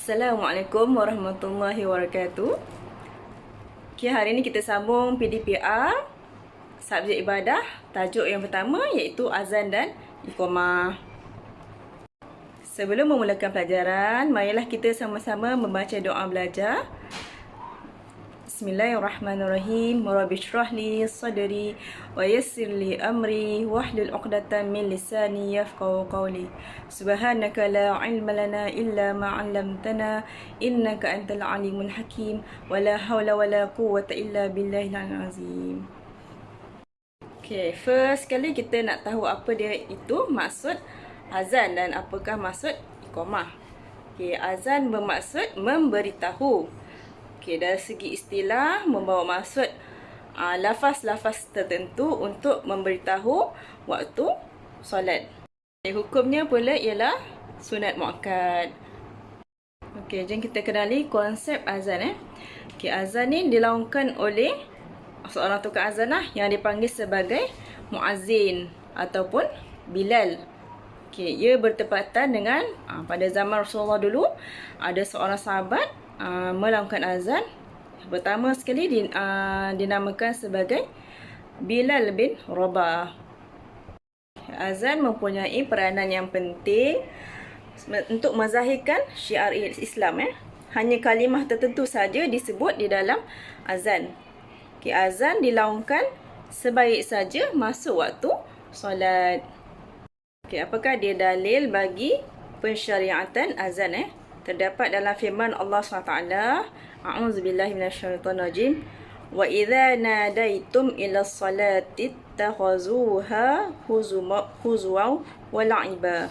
Assalamualaikum warahmatullahi wabarakatuh. Okay, hari ni kita sambung PDPR subjek ibadah. Tajuk yang pertama iaitu azan dan iqamah. Sebelum memulakan pelajaran, marilah kita sama-sama membaca doa belajar. Bismillahirrahmanirrahim. Rabbi shrah li sadri wa yassir li amri wahlul 'uqdatam min lisani yafqahu qawli. Subhanaka la 'ilma lana illa ma 'allamtana innaka antal alimul hakim wa la hawla wa la quwwata illa billahil azim. Okay, first kali kita nak tahu apa dia itu maksud azan dan apakah maksud iqamah. Okay, azan bermaksud memberitahu. Okay, dari segi istilah membawa maksud lafaz-lafaz tertentu untuk memberitahu waktu solat. Okay, hukumnya pula ialah sunat muakkad. Okay, jom kita kenali konsep azan. Okay, azan ni dilaungkan oleh seorang tukang azan yang dipanggil sebagai muazzin ataupun Bilal. Okay, ia bertepatan dengan pada zaman Rasulullah dulu ada seorang sahabat melakukan azan. Pertama sekali dinamakan sebagai Bilal bin Rabah. Azan mempunyai peranan yang penting untuk menzahirkan syiar Islam. Hanya kalimah tertentu saja disebut di dalam azan. Azan dilaungkan sebaik saja masuk waktu solat. Apakah dia dalil bagi pensyariatan azan? Terdapat dalam firman Allah SWT, A'udzubillahi minasyaitonirrajim, wa idza nadaitum ila sholati takhuzuha huzwa wa la'iba.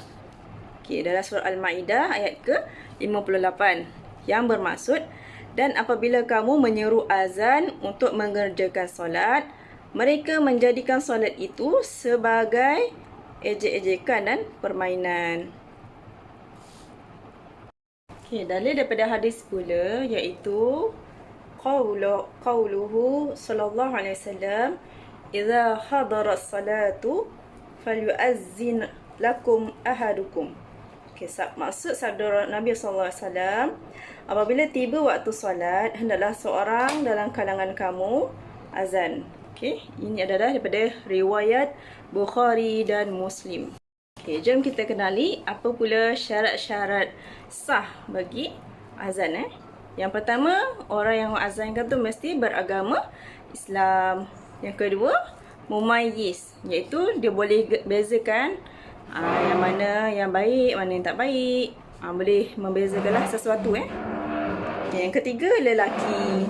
Dalam surah Al-Maidah ayat ke-58 yang bermaksud, dan apabila kamu menyeru azan untuk mengerjakan solat, mereka menjadikan solat itu sebagai ejek-ejekan dan permainan. Dalil daripada hadis pula iaitu qauluhu sallallahu alaihi wasallam, idza hadarat salatu falyu'azzin lakum ahadukum. Maksud sabda Nabi sallallahu alaihi wasallam, apabila tiba waktu solat, hendaklah seorang dalam kalangan kamu azan. Ini adalah daripada riwayat Bukhari dan Muslim. Jom kita kenali apa pula syarat-syarat sah bagi azan. Yang pertama, orang yang azankan tu mesti beragama Islam. Yang kedua, mumayyiz, iaitu dia boleh bezakan yang mana yang baik, mana yang tak baik. Boleh membezakanlah sesuatu. Yang ketiga, lelaki.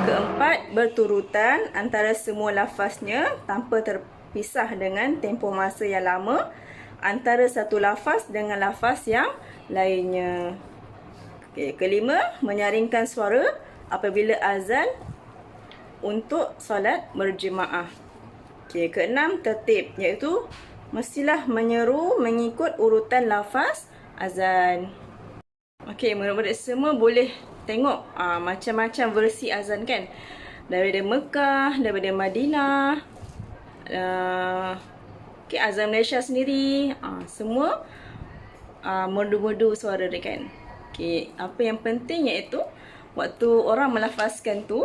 Keempat, berturutan antara semua lafaznya tanpa terpisah dengan tempoh masa yang lama antara satu lafaz dengan lafaz yang lainnya. Kelima, menyaringkan suara apabila azan untuk solat berjemaah. Keenam, tertib, iaitu mestilah menyeru mengikut urutan lafaz azan. Murid-murid semua boleh tengok macam-macam versi azan kan. Daripada Mekah, daripada Madinah, azan Malaysia sendiri, semua merdu-merdu suara dia kan. Apa yang penting iaitu waktu orang melafazkan tu,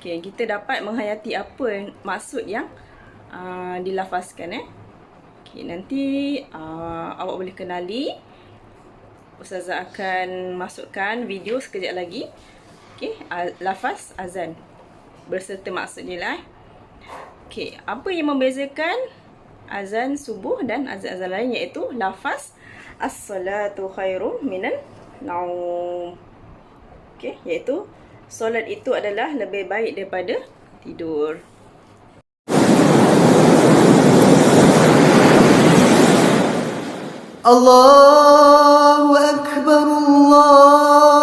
kita dapat menghayati apa maksud yang dilafazkan. Nanti awak boleh kenali. Ustazah akan masukkan video sekejap lagi. Lafaz azan berserta maksudnya lah. Apa yang membezakan azan subuh dan azan-azan lain iaitu lafaz as-salatu khairum minan naum. Iaitu solat itu adalah lebih baik daripada tidur. Allahu Akbar, Allahu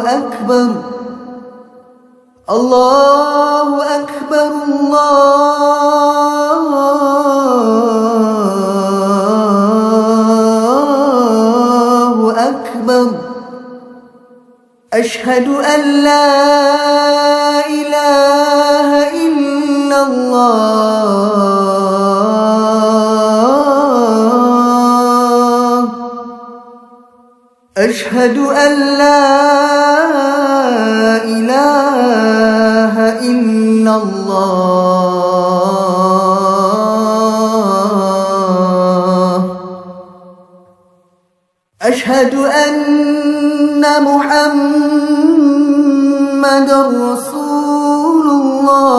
Akbar, Allahu Akbar, Allahu Akbar. Ashhadu an la ilaha illallah أشهد أن لا إله إلا الله أشهد أن محمد رسول الله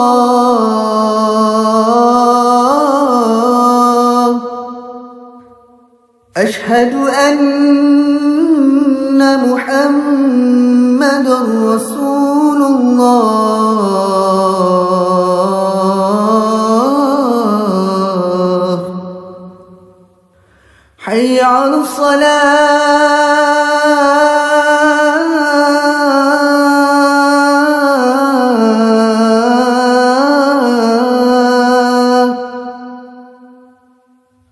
أشهد أن محمد رسول الله حي على الصلاة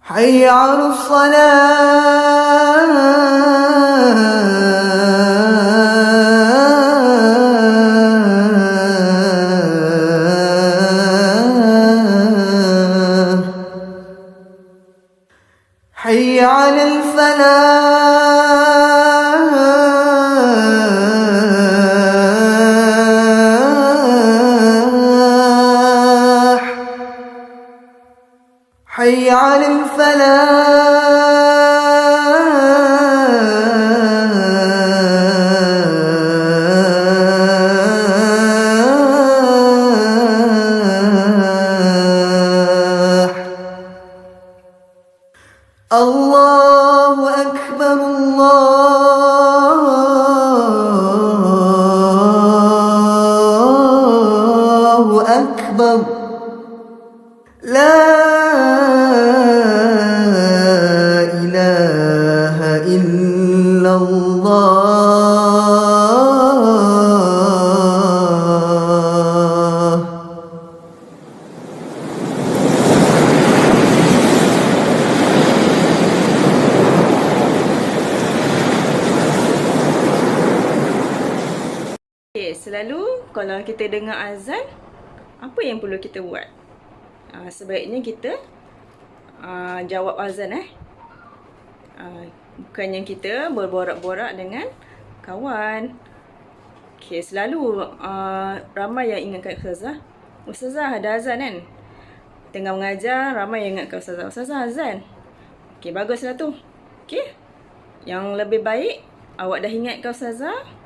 حي على الصلاة حي على الفلاح حي على الفلاح الله أكبر الله أكبر لا إله إلا الله Selalu kalau kita dengar azan, apa yang perlu kita buat? Sebaiknya kita jawab azan bukannya kita berborak-borak dengan kawan. Okay, selalu ramai yang ingatkan Ustazah, Ustazah ada azan kan? Tengah mengajar, ramai yang ingatkan Ustazah, Ustazah azan. Okay, baguslah tu. Okay, yang lebih baik awak dah ingatkan Ustazah.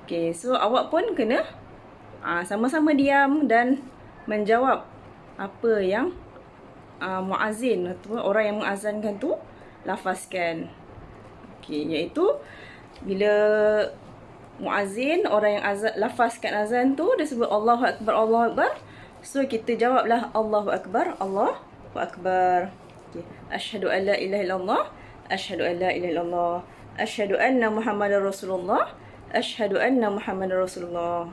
Okay, so awak pun kena sama-sama diam dan menjawab apa yang muazzin atau orang yang mengazankan tu lafazkan. Okay, iaitu bila muazzin, orang yang lafazkan azan tu, dia sebut Allahu Akbar, Allahu Akbar. So kita jawablah Allahu Akbar, Allahu Akbar. Okay. Asyhadu an la ilaha illallah, asyhadu an la ilaha illallah, asyhadu anna Muhammadar Rasulullah, asyhadu anna Muhammadar Rasulullah.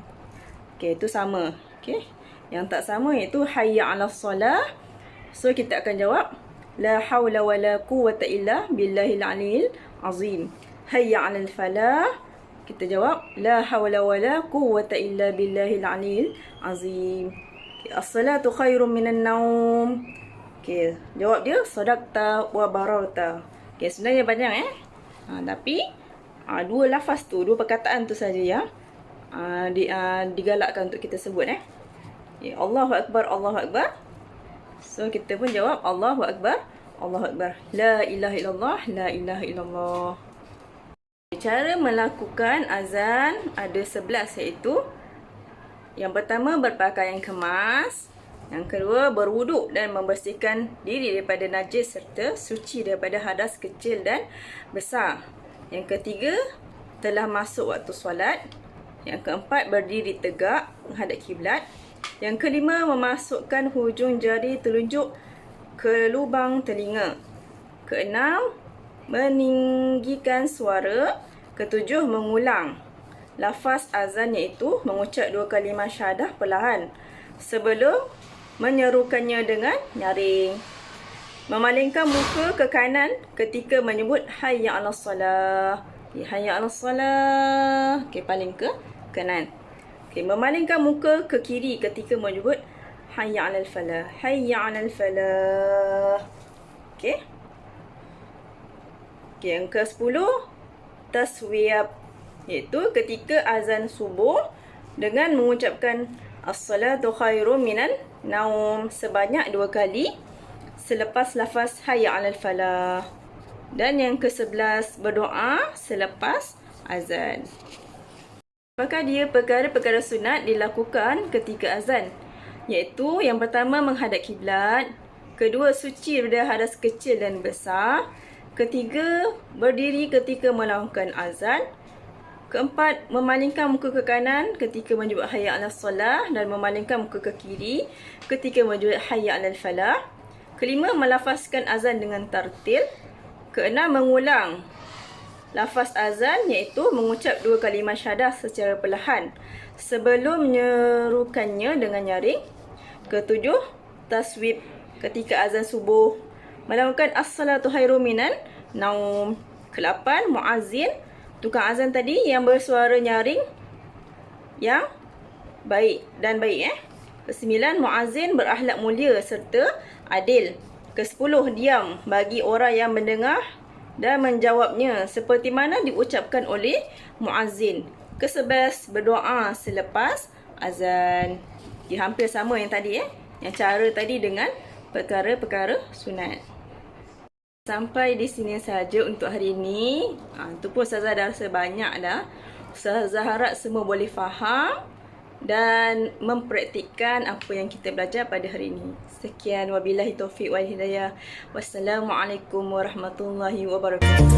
Okay, itu sama. Okay. Yang tak sama iaitu hayya 'alas salah. So kita akan jawab la haula wala quwwata illa billahil aliyil azim. Hayya 'alal falah. Kita jawab la haula wala quwwata illa billahil aliyil azim. Okay. As-salatu khairum minan naum. Okay, jawab dia sadaqta wa bararta. Okay, sebenarnya banyak tapi dua lafaz tu, dua perkataan tu saja yang digalakkan untuk kita sebut Okay, Allahu Akbar, Allahu Akbar. So kita pun jawab Allahu Akbar, Allahu Akbar. La ilaha illallah, la ilaha illallah. Cara melakukan azan ada 11, iaitu yang pertama berpakaian kemas, yang kedua berwuduk dan membersihkan diri daripada najis serta suci daripada hadas kecil dan besar. Yang ketiga telah masuk waktu solat. Yang keempat berdiri tegak menghadap kiblat. Yang kelima memasukkan hujung jari telunjuk ke lubang telinga. Keenam meninggikan suara. Ketujuh mengulang lafaz azan, iaitu mengucap 2 kalimah syahadah perlahan sebelum menyerukannya dengan nyaring. Memalingkan muka ke kanan ketika menyebut hayya 'alas salah. Okay, hayya 'alas salah. Okay, paling ke kanan. Okay, memalingkan muka ke kiri ketika menyebut hayya 'alal falah. Hayya 'alal falah. Okay. Okay, yang ke-10 taswiyab, iaitu ketika azan subuh dengan mengucapkan as-salatu khairum minan naum sebanyak 2 kali selepas lafaz hayya 'alal falah. Dan yang ke-11, berdoa selepas azan. Apakah dia perkara-perkara sunat dilakukan ketika azan? Iaitu yang pertama menghadap kiblat, kedua suci dari hadas kecil dan besar, ketiga berdiri ketika melakukan azan, keempat memalingkan muka ke kanan ketika menyebut hayya 'alal solah dan memalingkan muka ke kiri ketika menyebut hayya 'alal falah, kelima melafazkan azan dengan tartil, keenam mengulang lafaz azan iaitu mengucap 2 kalimah syahadah secara perlahan sebelum menyerukannya dengan nyaring. Ketujuh, taswib ketika azan subuh, melakukan as-salatu khairum minan naum. Kelapan, muazzin, tukang azan tadi yang bersuara nyaring yang baik. Kesembilan, muazzin berakhlak mulia serta adil. Kesepuluh, diam bagi orang yang mendengar dan menjawabnya seperti mana diucapkan oleh muazzin. Ke-11, berdoa selepas azan. Dia hampir sama yang tadi yang cara tadi dengan perkara-perkara sunat. Sampai di sini saja untuk hari ini. Itu pun Ustazah dah rasa banyak dah. Ustazah harap semua boleh faham dan mempraktikkan apa yang kita belajar pada hari ini. Sekian, wabillahi taufiq wal hidayah. Wassalamualaikum warahmatullahi wabarakatuh.